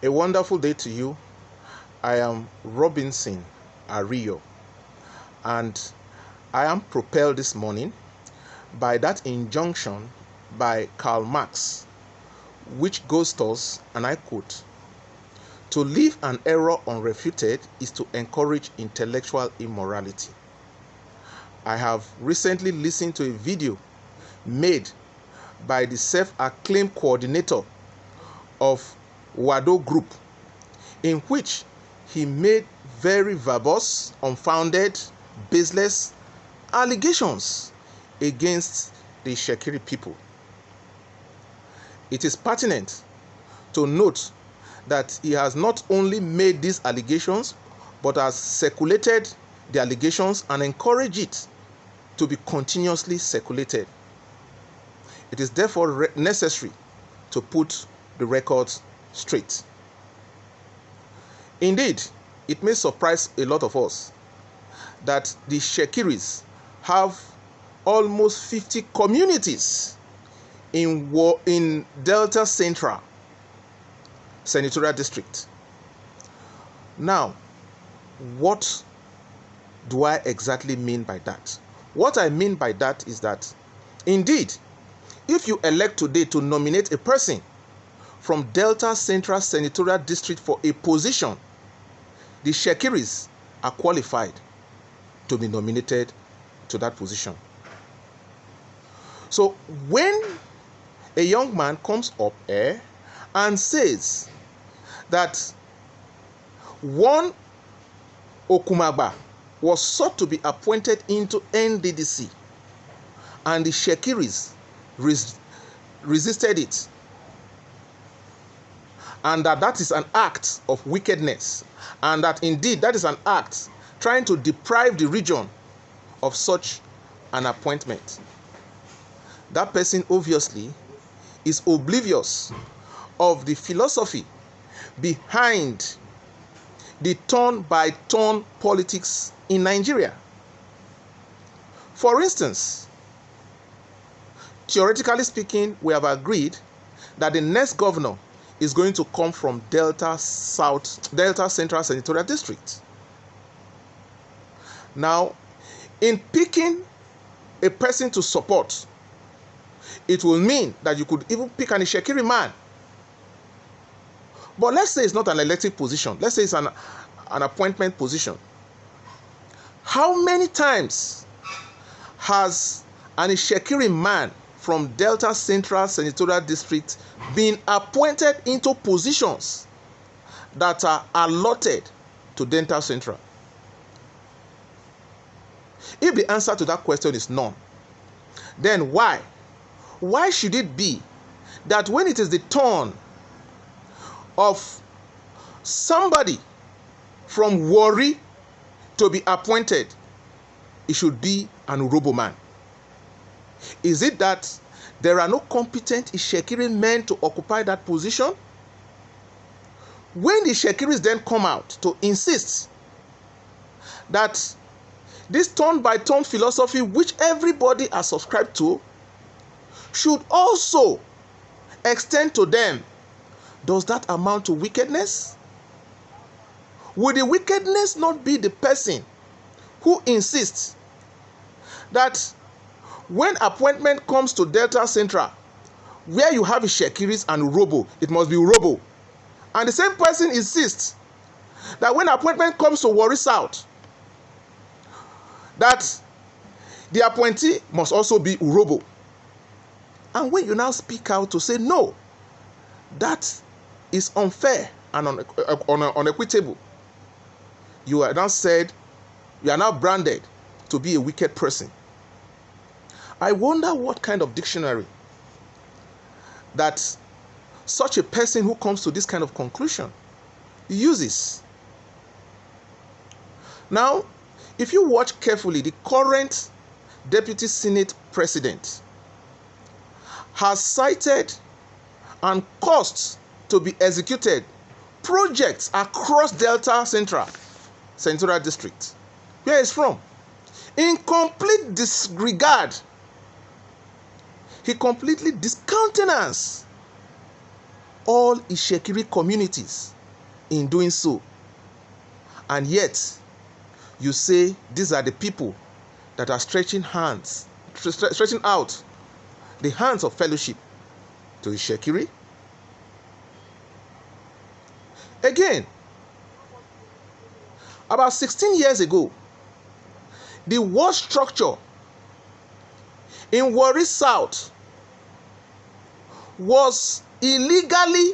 A wonderful day to you. I am Robinson Ario, and I am propelled this morning by that injunction by Karl Marx, which goes thus, and I quote, "To leave an error unrefuted is to encourage intellectual immorality." I have recently listened to a video made by the self-acclaimed coordinator of Wado Group, in which he made very verbose, unfounded, baseless allegations against the Shekiri people. It is pertinent to note that he has not only made these allegations, but has circulated the allegations and encouraged it to be continuously circulated. It is therefore necessary to put the records straight. Indeed, it may surprise a lot of us that the Shekiris have almost 50 communities in Delta Central Senatorial District. Now, what do I exactly mean by that? What I mean by that is that, indeed, if you elect today to nominate a person from Delta Central Senatorial District for a position, the Shekiris are qualified to be nominated to that position. So when a young man comes up here and says that one Okumagba was sought to be appointed into NDDC and the Shekiris resisted it, and that is an act of wickedness, and that indeed that is an act trying to deprive the region of such an appointment, that person obviously is oblivious of the philosophy behind the turn-by-turn politics in Nigeria. For instance, theoretically speaking, we have agreed that the next governor is going to come from Delta Central Senatorial District. Now, in picking a person to support, it will mean that you could even pick an Shekiri man. But let's say it's not an elective position. Let's say it's an appointment position. How many times has an Shekiri man from Delta Central Senatorial District been appointed into positions that are allotted to Delta Central? If the answer to that question is none, then why? Why should it be that when it is the turn of somebody from Warri to be appointed, it should be an Urobo man? Is it that there are no competent Ishekiri men to occupy that position? When the Ishekiris then come out to insist that this turn-by-turn philosophy, which everybody has subscribed to, should also extend to them, does that amount to wickedness? Would the wickedness not be the person who insists that when appointment comes to Delta Central, where you have Shekiris and Urobo, it must be Urobo, and the same person insists that when appointment comes to Warri South, that the appointee must also be Urobo? And when you now speak out to say no, that is unfair and unequitable, you are now branded to be a wicked person. I wonder what kind of dictionary that such a person who comes to this kind of conclusion uses. Now, if you watch carefully, the current Deputy Senate President has cited and caused to be executed projects across Delta Central Senatorial District, where he's from, in complete disregard. He completely discountenanced all Ishekiri communities in doing so. And yet, you say these are the people that are stretching out the hands of fellowship to Ishekiri. Again, about 16 years ago, the ward structure in Warri South was illegally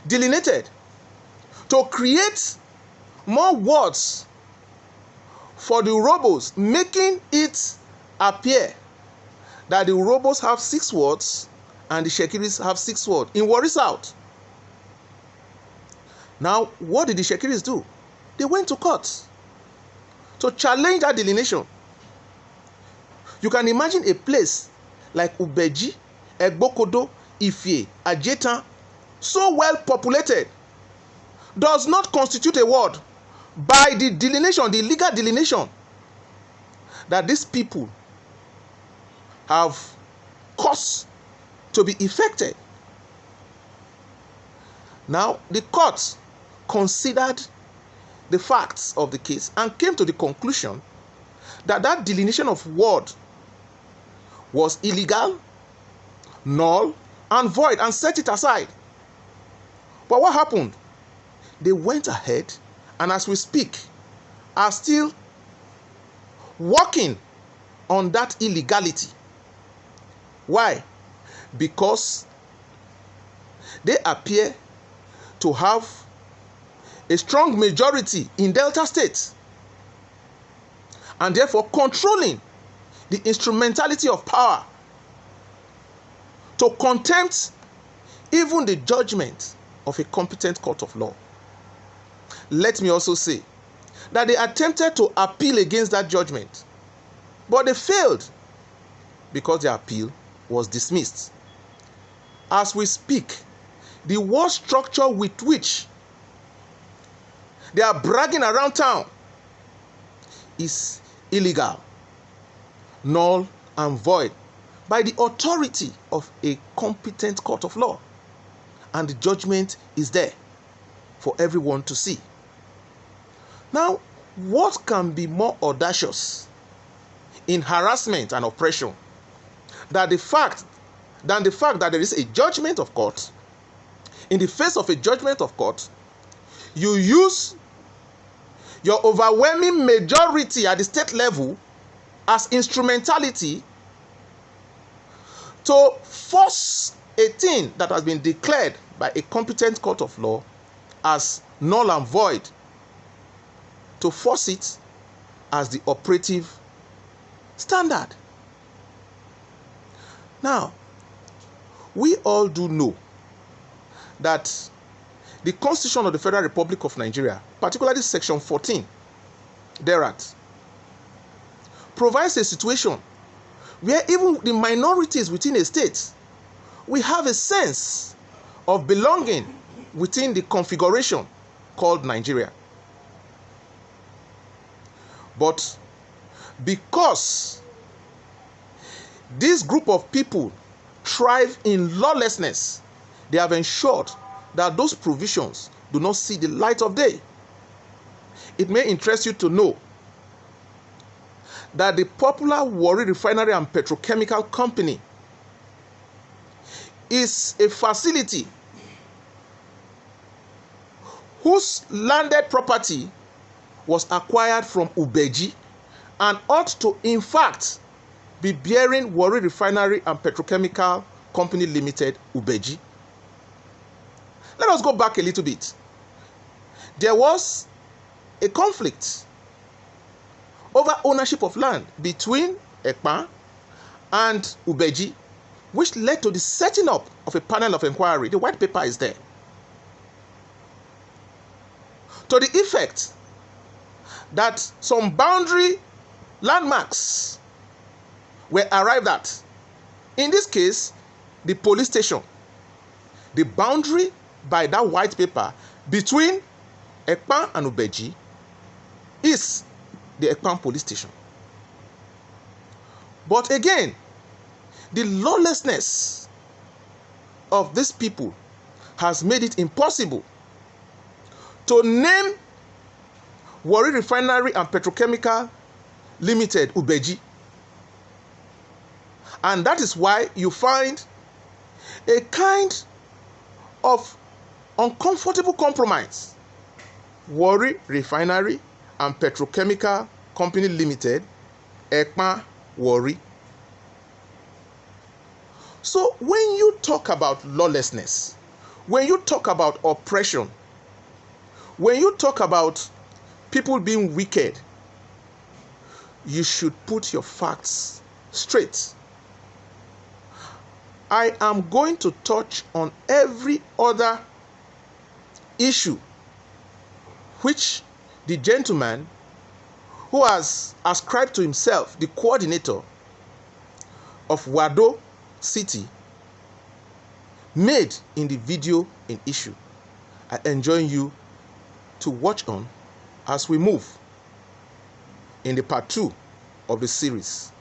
delineated to create more wards for the Urhobos, making it appear that the Urhobos have 6 wards and the Shekiris have 6 wards in Warri South. Now, what did the Shekiris do? They went to court to challenge that delineation. You can imagine a place like Ubeji, Egbokodo, Ife, Ajetan, so well populated, does not constitute a ward by the delineation, the legal delineation that these people have caused to be effected. Now, the court considered the facts of the case and came to the conclusion that that delineation of ward was illegal, null, and void, and set it aside. But what happened? They went ahead and, as we speak, are still working on that illegality. Why? Because they appear to have a strong majority in Delta State and therefore controlling the instrumentality of power to contempt even the judgment of a competent court of law. Let me also say that they attempted to appeal against that judgment, but they failed because their appeal was dismissed. As we speak, the ward structure with which they are bragging around town is illegal, null, and void by the authority of a competent court of law. And the judgment is there for everyone to see. Now, what can be more audacious in harassment and oppression than the fact that there is a judgment of court? In the face of a judgment of court, you use your overwhelming majority at the state level as instrumentality to force a thing that has been declared by a competent court of law as null and void, to force it as the operative standard. Now, we all do know that the Constitution of the Federal Republic of Nigeria, particularly Section 14 thereat, provides a situation where even the minorities within a state will have a sense of belonging within the configuration called Nigeria. But because this group of people thrive in lawlessness, they have ensured that those provisions do not see the light of day. It may interest you to know that the popular Warri Refinery and Petrochemical Company is a facility whose landed property was acquired from Ubeji and ought to, in fact, be bearing Warri Refinery and Petrochemical Company Limited, Ubeji. Let us go back a little bit. There was a conflict over ownership of land between Ekpan and Ubeji, which led to the setting up of a panel of inquiry. The white paper is there. To the effect that some boundary landmarks were arrived at. In this case, the police station. The boundary by that white paper between Ekpan and Ubeji is the Ekpan police station. But again, the lawlessness of these people has made it impossible to name Warri Refinery and Petrochemical Limited Ubeji. And that is why you find a kind of uncomfortable compromise. Warri Refinery and Petrochemical Company Limited, Ekpa Warri. So when you talk about lawlessness, when you talk about oppression, when you talk about people being wicked, you should put your facts straight. I am going to touch on every other issue which the gentleman who has ascribed to himself the coordinator of Wado City made in the video in issue. I enjoin you to watch on as we move in the part 2 of the series.